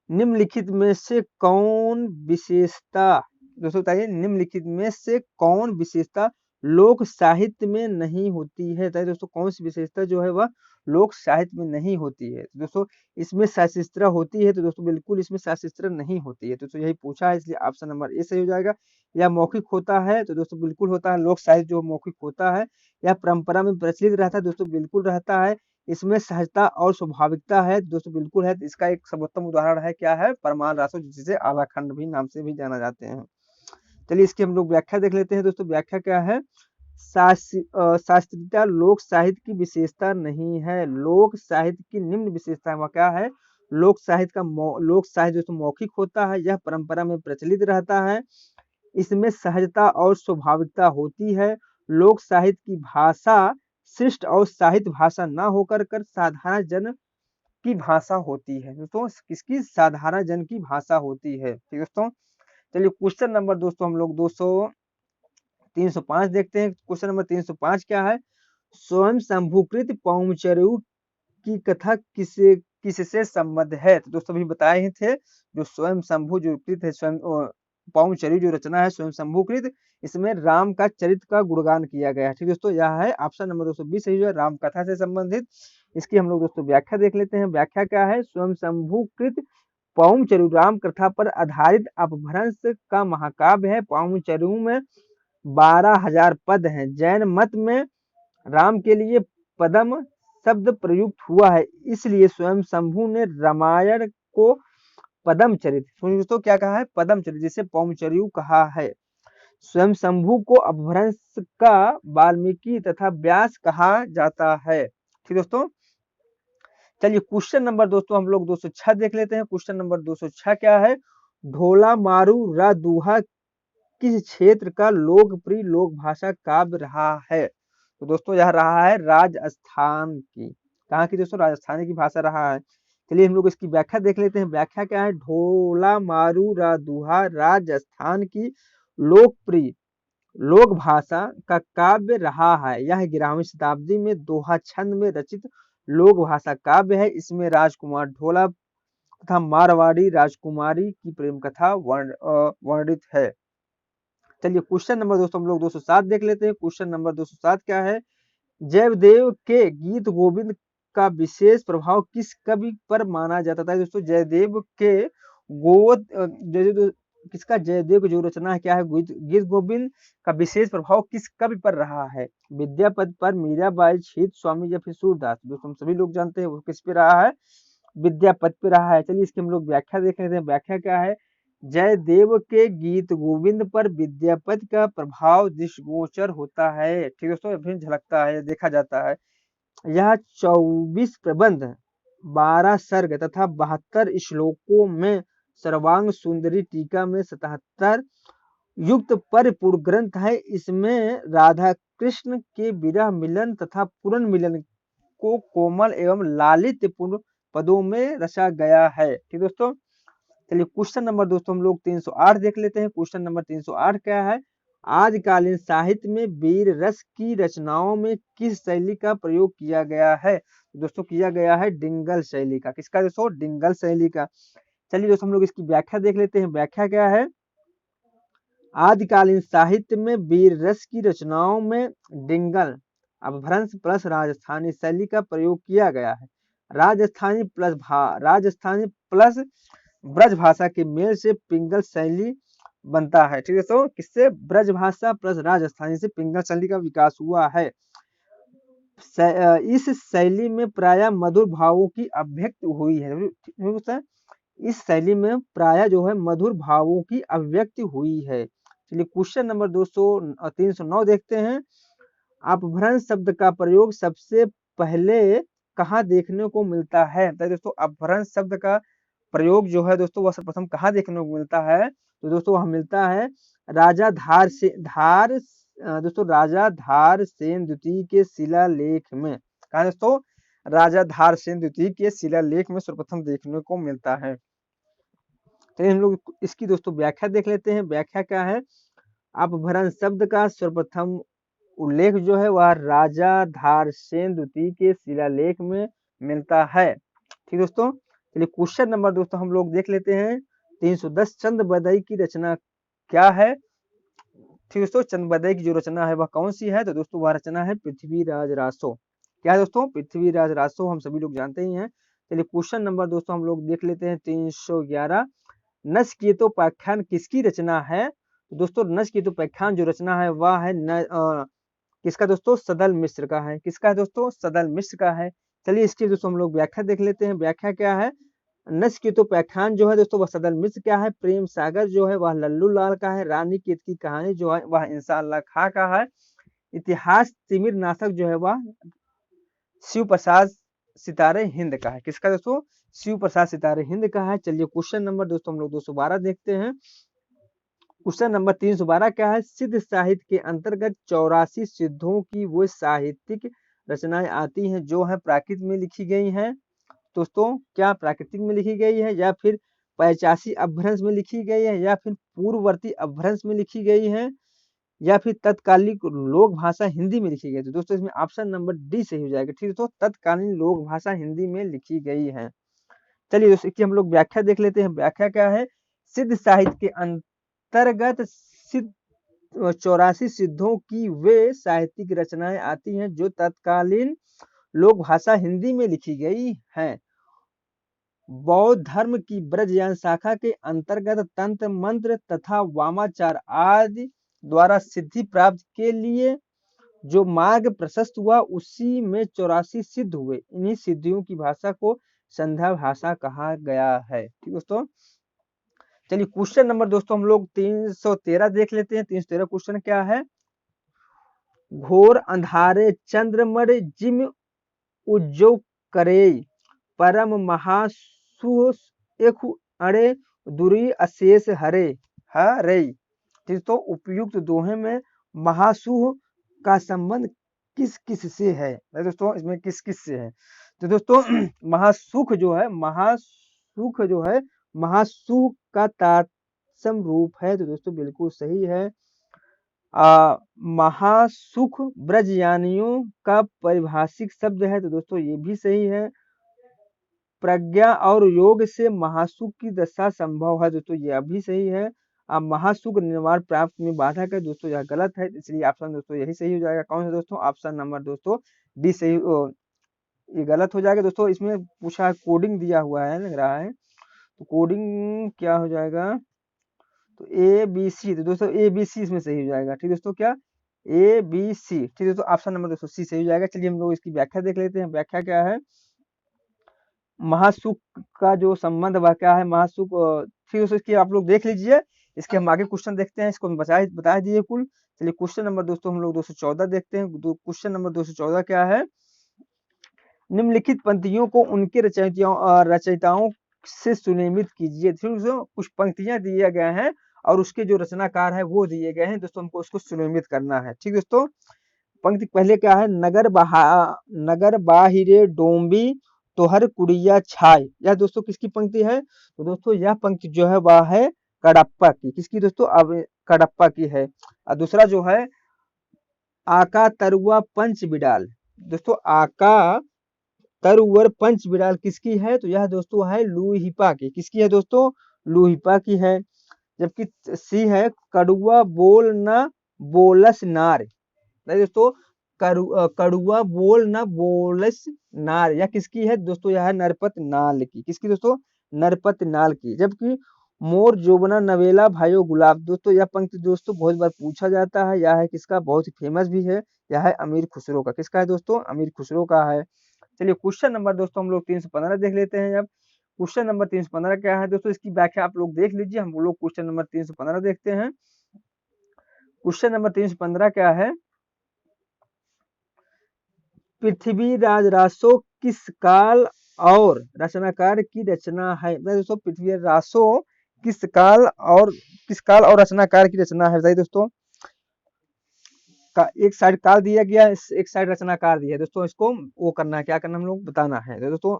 निम्नलिखित में से कौन विशेषता, दोस्तों बताइए, निम्नलिखित में से कौन विशेषता लोक साहित्य में नहीं होती है? बताइए दोस्तों कौन सी विशेषता जो है वह लोक साहित्य में नहीं होती है? तो दोस्तों इसमें सशिस्त्र होती है। तो दोस्तों बिल्कुल इसमें सशिस्त्र नहीं होती है। तो दोस्तों यही पूछा है, इसलिए ऑप्शन नंबर ए सही हो जाएगा। या मौखिक होता है? तो दोस्तों बिल्कुल होता है। लोक साहित्य जो मौखिक होता है या परंपरा में प्रचलित रहता है? दोस्तों बिल्कुल रहता है। इसमें सहजता और स्वाभाविकता है? दोस्तों बिल्कुल है। इसका एक सर्वोत्तम उदाहरण है, क्या है? परमाल रासो, जिसे आलाखंड भी नाम से भी जाना जाते हैं। चलिए इसकी हम लोग व्याख्या देख लेते हैं। दोस्तों व्याख्या क्या है? शास्त्रीयता लोक साहित्य की विशेषता नहीं है। लोक साहित्य की निम्न विशेषता है वह क्या है? लोक साहित्य दोस्तों मौखिक होता है, यह परंपरा में प्रचलित रहता है, इसमें सहजता और स्वाभाविकता होती है। लोक साहित्य की भाषा शिष्ट और साहित्य भाषा न होकर कर साधारण जन की भाषा होती है। दोस्तों किसकी? साधारण जन की भाषा होती है। ठीक दोस्तों, चलिए क्वेश्चन नंबर दोस्तों हम लोग 305 देखते हैं। क्वेश्चन नंबर 305 क्या है? स्वयं शंभुकृत पौंचर्यु की कथा किससे संबद्ध है? तो दोस्तों अभी बताए ही थे, जो स्वयं शंभु जो कृत है, स्वयं पौंचर्यु जो रचना है स्वयं शंभुकृत, इसमें राम का चरित्र का गुणगान किया गया है। ठीक दोस्तों, यह है ऑप्शन नंबर 220 सही है, राम कथा से संबंधित। इसकी हम लोग दोस्तों व्याख्या देख लेते हैं। व्याख्या क्या है? स्वयं शंभुकृत पौंचर्यु राम कथा पर आधारित अपभ्रंश का महाकाव्य है। पौंचर्यु में 12,000 पद हैं। जैन मत में राम के लिए पदम शब्द प्रयुक्त हुआ है, इसलिए स्वयं शंभु ने रामायण को पदम चरित, सुनिए दोस्तों क्या कहा है? पदम चरित, जिसे पौंचर्यु कहा है। स्वयं शंभु को अपभ्रंश का वाल्मीकि तथा व्यास कहा जाता है। ठीक दोस्तों, चलिए क्वेश्चन नंबर दोस्तों हम लोग 206 देख लेते हैं। क्वेश्चन नंबर 206 क्या है? ढोला मारू रा दूहा किस क्षेत्र का लोकप्रिय लोक भाषा काव्य रहा है? तो दोस्तों यह रहा है राजस्थान की। कहाँ की दोस्तों? राजस्थान की भाषा रहा है। चलिए हम लोग इसकी व्याख्या देख लेते हैं। व्याख्या क्या है? ढोला मारू रा दूहा राजस्थान की लोकप्रिय लोक भाषा का काव्य रहा है। यह 11वीं शताब्दी में दोहा छंद में रचित लोक भाषा काव्य है। इसमें राजकुमार ढोला तथा मारवाड़ी राजकुमारी की प्रेम कथा वर्णित है। चलिए क्वेश्चन नंबर दोस्तों हम लोग 207 देख लेते हैं। क्वेश्चन नंबर 207 क्या है? जयदेव के गीत गोविंद का विशेष प्रभाव किस कवि पर माना जाता था? दोस्तों जयदेव के किसका? जयदेव की जो रचना है क्या है? गीत गोविंद का विशेष प्रभाव किस कवि पर रहा है? विद्यापति पर, मीराबाई, छीत स्वामी या फिर सूरदास? दोस्तों हम सभी लोग जानते हैं वो किस पे रहा है? विद्यापति पे रहा है। चलिए इसकी हम लोग व्याख्या देख लेते हैं। व्याख्या क्या है? जयदेव के गीत गोविंद पर विद्यापति का प्रभाव दृष्टिगोचर होता है। ठीक दोस्तों, अभी झलकता है, देखा जाता है। यह 24 प्रबंध, 12 सर्ग तथा 72 श्लोकों में सर्वांग सुंदरी टीका में 77 युक्त परिपूर्ण ग्रंथ है। इसमें राधा कृष्ण के विरह मिलन तथा पुनर्मिलन को कोमल एवं लालित्यपूर्ण पदों में रचा गया है। ठीक दोस्तों, चलिए क्वेश्चन नंबर दोस्तों हम लोग 308 देख लेते हैं। क्वेश्चन नंबर 308 क्या है? आजकालीन साहित्य में वीर रस की रचनाओं में किस शैली का प्रयोग किया गया है? दोस्तों किया गया है डिंगल शैली का। किसका दोस्तों? डिंगल शैली का। चलिए दोस्तों हम लोग इसकी व्याख्या देख लेते हैं। व्याख्या क्या है? आदिकालीन साहित्य में वीर रस की रचनाओं में डिंगल अपभ्रंश प्लस राजस्थानी शैली का प्रयोग किया गया है। राजस्थानी प्लस ब्रज भाषा के मेल से पिंगल शैली बनता है। ठीक है, तो किससे? ब्रज भाषा प्लस राजस्थानी से पिंगल शैली का विकास हुआ है। इस शैली में प्रायः मधुर भावों की अभिव्यक्ति हुई है। इस शैली में प्रायः जो है मधुर भावों की अभिव्यक्ति हुई है। चलिए क्वेश्चन नंबर 309 देखते हैं। अपभ्रंश शब्द का प्रयोग सबसे पहले कहाँ देखने को मिलता है? तो दोस्तों अपभ्रंश शब्द का प्रयोग जो है दोस्तों वह सर्वप्रथम कहाँ देखने को मिलता है? तो दोस्तों वह मिलता है राजा धार सेन द्वितीय के शिलालेख में। कहा दोस्तों? राजा धार सेन द्वितीय के शिलालेख में सर्वप्रथम देखने को मिलता है। तो हम लोग इसकी दोस्तों व्याख्या देख लेते हैं। व्याख्या क्या है? अपभ्रंश शब्द का सर्वप्रथम उल्लेख जो है वह राजा धार सेन द्वितीय के शिलालेख में मिलता है। ठीक दोस्तों, चलिए क्वेश्चन नंबर दोस्तों हम लोग देख लेते हैं। 310 चंद बदई की रचना क्या है? ठीक दोस्तों, चंद बदई की जो रचना है वह कौन सी है? तो दोस्तों वह रचना है पृथ्वीराज रासो। क्या है दोस्तों? पृथ्वीराज रासो, हम सभी लोग जानते ही हैं। चलिए क्वेश्चन नंबर दोस्तों हम लोग देख लेते हैं 311। नचिकेतोपाख्यान किसकी रचना है? तो दोस्तों नचिकेतोपाख्यान जो रचना है वह है किसका दोस्तों? सदल मिश्र का है। किसका है दोस्तों? सदल मिश्र का है। चलिए इसकी दोस्तों हम लोग व्याख्या देख लेते हैं। व्याख्या क्या है? नचिकेतोपाख्यान जो है दोस्तों वह सदल मिश्र का है। प्रेम सागर जो है वह लल्लू लाल का है। रानी केत की कहानी जो है वह इंशाअल्लाह खां का है। इतिहास तिमिर नाशक जो है वह शिव प्रसाद सितारे हिंद का है। किसका दोस्तों? शिव प्रसाद सितारे हिंद का है। चलिए क्वेश्चन नंबर दोस्तों हम लोग 212 देखते हैं। क्वेश्चन नंबर 312 क्या है? सिद्ध साहित्य के अंतर्गत 84 सिद्धों की वो साहित्यिक रचनाएं आती हैं जो है प्राकृत में लिखी गई हैं दोस्तों, क्या प्राकृतिक में लिखी गई है या फिर 85 अपभ्रंश में लिखी गई है या फिर पूर्ववर्ती अपभ्रंश में लिखी गई है या फिर तत्कालीन लोक भाषा हिंदी में लिखी गई। तो दोस्तों इसमें ऑप्शन नंबर डी सही हो जाएगा। ठीक है दोस्तों, तत्कालीन लोक भाषा हिंदी में लिखी गई है। चलिए दोस्तों इसकी हम लोग व्याख्या देख लेते हैं। व्याख्या क्या है? सिद्ध साहित्य के अंतर्गत सिद्ध 84 सिद्धों की वे साहित्यिक रचनाएं आती हैं जो तत्कालीन लोक भाषा हिंदी में लिखी गई हैं। बौद्ध धर्म की ब्रजयान शाखा के अंतर्गत तंत्र मंत्र तथा वामाचार आदि द्वारा सिद्धि प्राप्त के लिए जो मार्ग प्रशस्त हुआ उसी में 84 सिद्ध हुए। इन्हीं सिद्धियों की भाषा को संध्या भाषा कहा गया है। ठीक दोस्तों, चलिए क्वेश्चन नंबर दोस्तों हम लोग 313 देख लेते हैं। 313 क्वेश्चन क्या है? घोर अंधारे चंद्रमण जिम उज्जो करे परम महासुख एकु अड़े दुरी अशेष हरे हरे। ठीक तो उपयुक्त दोहे में महासुख का संबंध किस किस से है? दोस्तों इसमें किस किस से है? तो दोस्तों महासुख जो है महासुख का तात्सम रूप है। तो दोस्तों बिल्कुल सही है। महासुख ब्रजयानियों का परिभाषिक शब्द है। तो दोस्तों ये भी सही है। प्रज्ञा और योग से महासुख की दशा संभव है। दोस्तों यह भी सही है। महासुख निर्माण प्राप्त में बाधक है। दोस्तों यह गलत है, इसलिए ऑप्शन दोस्तों यही सही हो जाएगा। कौन सा दोस्तों? ऑप्शन नंबर दोस्तों डी सही ये गलत हो जाएगा। दोस्तों इसमें पूछा कोडिंग दिया हुआ है लग रहा है, तो कोडिंग क्या हो जाएगा? तो ए बी सी। तो दोस्तों ए बी सी इसमें सही हो जाएगा। ठीक दोस्तों, क्या ए बी सी? ठीक दोस्तों ऑप्शन नंबर दोस्तों सी सही हो जाएगा। चलिए हम लोग इसकी व्याख्या देख लेते हैं। व्याख्या क्या है? महासुख का जो संबंध वह क्या है? महासुख ठीक है, इसकी आप लोग देख लीजिए। इसके हम आगे क्वेश्चन देखते हैं, इसको हम बता दिए कुल। चलिए क्वेश्चन नंबर दोस्तों हम लोग 214 देखते हैं। क्वेश्चन नंबर 214 क्या है? निम्नलिखित पंक्तियों को उनके रचयिताओं से सुनियमित कीजिए। कुछ पंक्तियां दिए गए हैं और उसके जो रचनाकार है वो दिए गए हैं। दोस्तों हमको उसको सुनियमित करना है। ठीक दोस्तों, पंक्ति पहले क्या है? नगर बाहिरे डोंबी तोहर कुड़िया छाय। यह दोस्तों किसकी पंक्ति है? तो दोस्तों यह पंक्ति जो है वह है कडप्पा की। किसकी दोस्तों? अब कडप्पा की है। और दूसरा जो है आका तरुआ पंच बिडाल। दोस्तों आका तरुवर पंच बिडाल किसकी है? तो यह दोस्तों है लूहिपा की। किसकी है दोस्तों? लूहिपा की है। जबकि सी है कड़ुआ बोल न बोलस नार। नहीं दोस्तों कड़ुआ बोल न बोलस नार, यह किसकी है दोस्तों? यह है नरपत नाल की। किसकी दोस्तों? नरपत नाल की। जबकि मोर जोबना नवेला भाइयों गुलाब। दोस्तों यह पंक्ति दोस्तों बहुत बार पूछा जाता है। यह है किसका? बहुत ही फेमस भी है। यह है अमीर खुसरो का। किसका है दोस्तों? अमीर खुसरो का है। चलिए क्वेश्चन नंबर दोस्तों हम लोग 315 देख लेते हैं। अब क्वेश्चन नंबर 315 क्या है दोस्तों? इसकी व्याख्या आप लोग देख लीजिए। हम लोग क्वेश्चन नंबर 315 देखते हैं। क्वेश्चन नंबर 315 क्या है? पृथ्वी राजरासो किस काल और रचनाकार की रचना है? दोस्तों पृथ्वी रासो किस काल और रचनाकार की रचना है? बताइए दोस्तों। एक साइड काल दिया गया, एक साइड रचनाकार दिया है। दोस्तों इसको वो करना है, क्या करना हम लोग बताना है। दोस्तों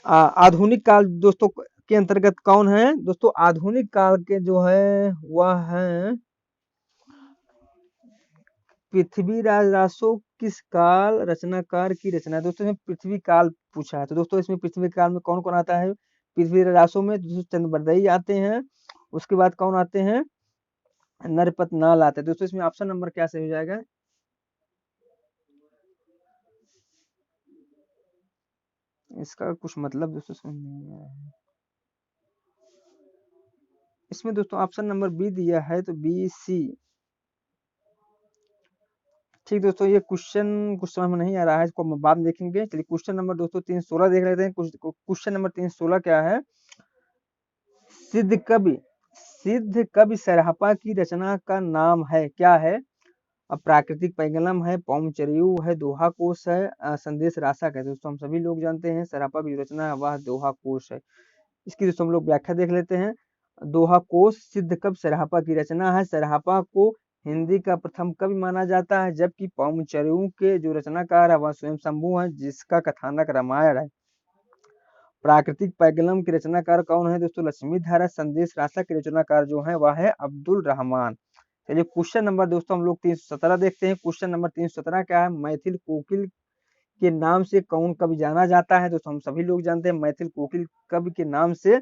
आधुनिक काल दोस्तों के अंतर्गत कौन है? दोस्तों आधुनिक काल के जो है वह है पृथ्वी राजरासो किस काल रचनाकार की रचना। दोस्तों इसमें पृथ्वी काल पूछा है। तो दोस्तों इसमें पृथ्वी काल में कौन कौन आता है? पृथ्वी राजरासो में चंद्रबरदई आते हैं। उसके बाद कौन आते हैं? नरपत नाल आते हैं। दोस्तों इसमें ऑप्शन नंबर क्या सही हो जाएगा? इसका कुछ मतलब दोस्तों समझ नहीं आया है। इसमें दोस्तों ऑप्शन नंबर बी दिया है, तो बी सी। ठीक दोस्तों ये क्वेश्चन कुछ समझ में नहीं आ रहा है, इसको हम बाद में देखेंगे। चलिए क्वेश्चन नंबर दोस्तों 316 देख लेते हैं। क्वेश्चन नंबर 316 क्या है? सिद्ध कवि सरहपा की रचना का नाम है क्या है? प्राकृतिक पैंगलम है, पौमचरियु है, दोहा कोश है, संदेश राशक है। दोस्तों हम सभी लोग जानते हैं सरहपा की जो रचना है वह दोहा कोश है। इसकी दोस्तों हम लोग व्याख्या देख लेते हैं। दोहा कोश सिद्ध कवि सरहपा की रचना है। सरहपा को हिंदी का प्रथम कवि माना जाता है, जबकि पौमचरियों के जो रचनाकार है वह स्वयं शंभु है, जिसका कथानक रामायण है। प्राकृतिक पैगलम के रचनाकार कौन है दोस्तों? लक्ष्मीधर है। संदेश राशा के रचनाकार जो है वह है अब्दुल रहमान। चलिए क्वेश्चन नंबर दोस्तों हम लोग 317 देखते हैं। क्वेश्चन नंबर 317 क्या है? मैथिल कोकिल के नाम से कौन कवि जाना जाता है? दोस्तों हम सभी लोग जानते हैं मैथिल कोकिल कवि के नाम से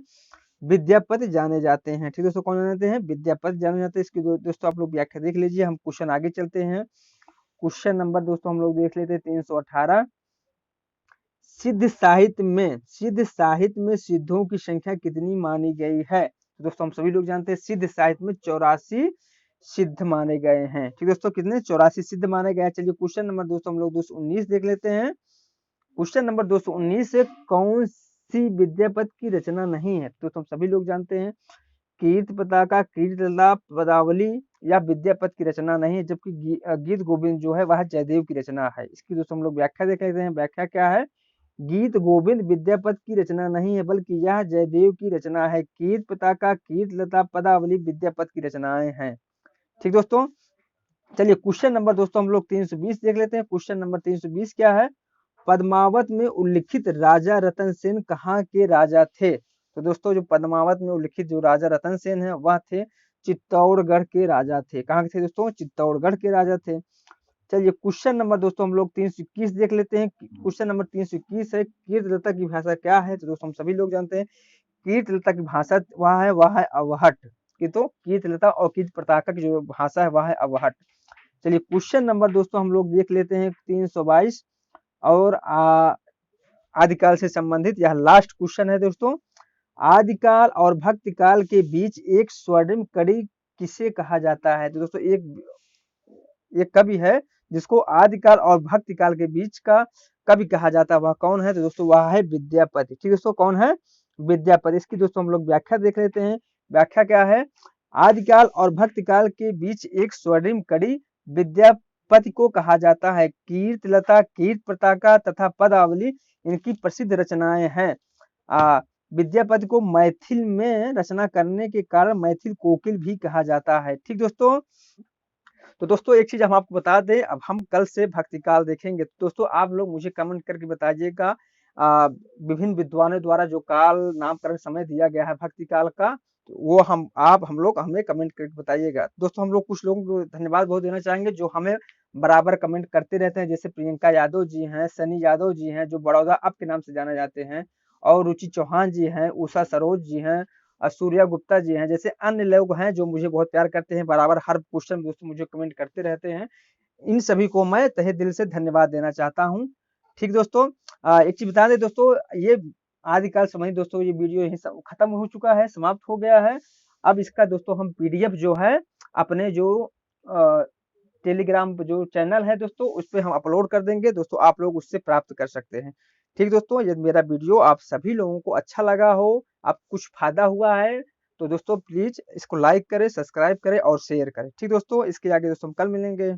विद्यापति जाने जाते हैं। ठीक दोस्तों, कौन जाते हैं? विद्यापति जाने जाते हैं। इसकी दोस्तों आप लोग व्याख्या देख लीजिए। हम क्वेश्चन आगे चलते हैं। क्वेश्चन नंबर दोस्तों हम लोग देख लेते हैं 318। सिद्ध साहित्य में सिद्धों की संख्या कितनी मानी गई है? तो दोस्तों हम सभी लोग जानते हैं सिद्ध साहित्य में 84 सिद्ध माने गए हैं। ठीक दोस्तों, कितने? 84 सिद्ध माने गए हैं। चलिए क्वेश्चन नंबर दोस्तों हम लोग 219 देख लेते हैं। क्वेश्चन नंबर 219 से कौन सी विद्यापति की रचना नहीं है? तो हम सभी लोग जानते हैं कीर्ति पताका, कीर्तिलता, पदावली या विद्यापति की रचना नहीं है, जबकि गीत गोविंद जो है वह जयदेव की रचना है। इसकी दोस्तों हम लोग व्याख्या देख लेते हैं। व्याख्या क्या है? गीत गोविंद विद्यापति की रचना नहीं है, बल्कि यह जयदेव की रचना है। कीर्ति पताका, कीर्तिलता, पदावली विद्यापति की रचनाएं हैं। ठीक दोस्तों, चलिए क्वेश्चन नंबर दोस्तों हम लोग 320 देख लेते हैं। क्वेश्चन नंबर 320 क्या है? पद्मावत में उल्लिखित राजा रतन सेन कहाँ के राजा थे? तो दोस्तों जो पद्मावत में उल्लिखित जो राजा रतन सेन है वह थे चित्तौड़गढ़ के राजा थे। कहाँ के थे दोस्तों? चित्तौड़गढ़ के राजा थे। चलिए क्वेश्चन नंबर दोस्तों हम लोग 321 देख लेते हैं। क्वेश्चन नंबर 321 है कीर्तिलता की भाषा क्या है? तो दोस्तों हम सभी लोग जानते हैं कीर्तिलता की भाषा वह है अवहट। कि तो कीर्तिलता और कीर्ति पताका की जो भाषा है वह है अवहट। चलिए क्वेश्चन नंबर दोस्तों हम लोग देख लेते हैं 322 और आदिकाल से संबंधित यह लास्ट क्वेश्चन है दोस्तों। आदिकाल और भक्तिकाल के बीच एक स्वर्णिम कड़ी किसे कहा जाता है? तो दोस्तों एक कवि है जिसको आदिकाल और भक्तिकाल के बीच का कवि कहा जाता है, वह कौन है? तो दोस्तों वह है विद्यापति। ठीक दोस्तों, कौन है? विद्यापति। इसकी दोस्तों हम लोग व्याख्या देख लेते हैं। व्याख्या क्या है? आदिकाल और भक्तिकाल के बीच एक स्वर्णिम कड़ी विद्यापति को कहा जाता है। कीर्तिलता, कीर्ति पताका तथा पदावली इनकी प्रसिद्ध रचनाएं हैं। विद्यापति को मैथिल में रचना करने के कारण मैथिल कोकिल भी कहा जाता है। ठीक दोस्तों, तो दोस्तों एक चीज हम आपको बता दें, अब हम कल से भक्तिकाल देखेंगे। तो दोस्तों आप लोग मुझे कमेंट करके बताइएगा विभिन्न विद्वानों द्वारा जो काल नामकरण समय दिया गया है भक्तिकाल का, तो वो हम लोग हमें कमेंट करके बताइएगा। दोस्तों हम लोग कुछ लोगों को धन्यवाद बहुत देना चाहेंगे जो हमें बराबर कमेंट करते रहते हैं, जैसे प्रियंका यादव जी हैं, सनी यादव जी हैं जो बड़ौदा अप के नाम से जाने जाते हैं, और रुचि चौहान जी हैं, उषा सरोज जी हैं, सूर्या गुप्ता जी हैं, जैसे अन्य लोग हैं जो मुझे बहुत प्यार करते हैं, बराबर हर क्वेश्चन दोस्तों मुझे कमेंट करते रहते हैं। इन सभी को मैं तहे दिल से धन्यवाद देना चाहता हूँ। ठीक दोस्तों, एक चीज बता दें दोस्तों, ये आदिकाल संबंधी दोस्तों ये वीडियो यहीं खत्म हो चुका है, समाप्त हो गया है। अब इसका दोस्तों हम पीडीएफ जो है अपने जो टेलीग्राम जो चैनल है दोस्तों उस पर हम अपलोड कर देंगे दोस्तों, आप लोग उससे प्राप्त कर सकते हैं। ठीक दोस्तों, यदि मेरा वीडियो आप सभी लोगों को अच्छा लगा हो, आप कुछ फायदा हुआ है, तो दोस्तों प्लीज इसको लाइक करें, सब्सक्राइब करें और शेयर करें। ठीक दोस्तों, इसके आगे दोस्तों हम कल मिलेंगे।